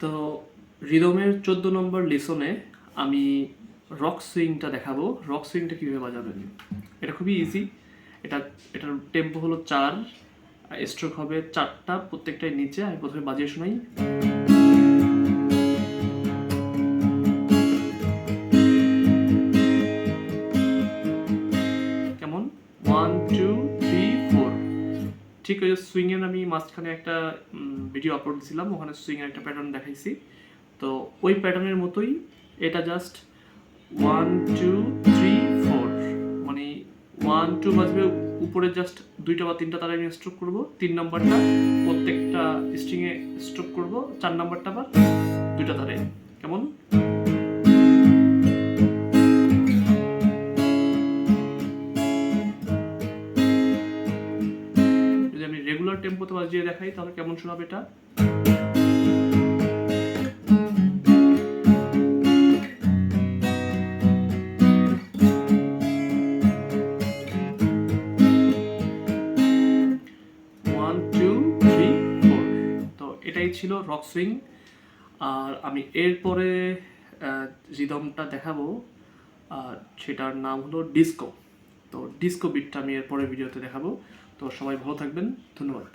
তো রিদমের 14 নম্বর লেসনে আমি রক সুইংটা দেখাবো। রক সুইংটা কীভাবে বাজাবেন, এটা খুবই ইজি। এটার টেম্পো হলো 4, স্ট্রোক হবে 4টা, প্রত্যেকটাই নিচে। আমি প্রথমে বাজিয়ে শোনাই। কেমন 1 2 3 4। ঠিক ওই সুইংয়ের আমি মাঝখানে একটা ভিডিও আপলোড দিয়েছিলাম, ওখানে সুইংয়ের একটা প্যাটার্ন দেখাইছি। তো ওই প্যাটার্নের মতোই এটা, জাস্ট 1 2 3 4, মানে 1 2 বাজবে, উপরে জাস্ট 2টা বা 3টা তারে আমি স্ট্রোক করবো। 3 নাম্বারটা প্রত্যেকটা স্ট্রিংয়ে স্ট্রোক করবো, 4 নাম্বারটা আবার 2টা তারে। কেমন? যদি আমি রেগুলার টেম্পোতে বাজিয়ে দেখাই তাহলে কেমন শোনাবে এটা? তো এটাই ছিল রক সুইং। আর আমি এরপরে রিদমটা দেখাবো, আর সেটার নাম হলো ডিস্কো। তো ডিস্কো বিটটা আমি এরপরে ভিডিওতে দেখাবো। তো সবাই ভালো থাকবেন, ধন্যবাদ।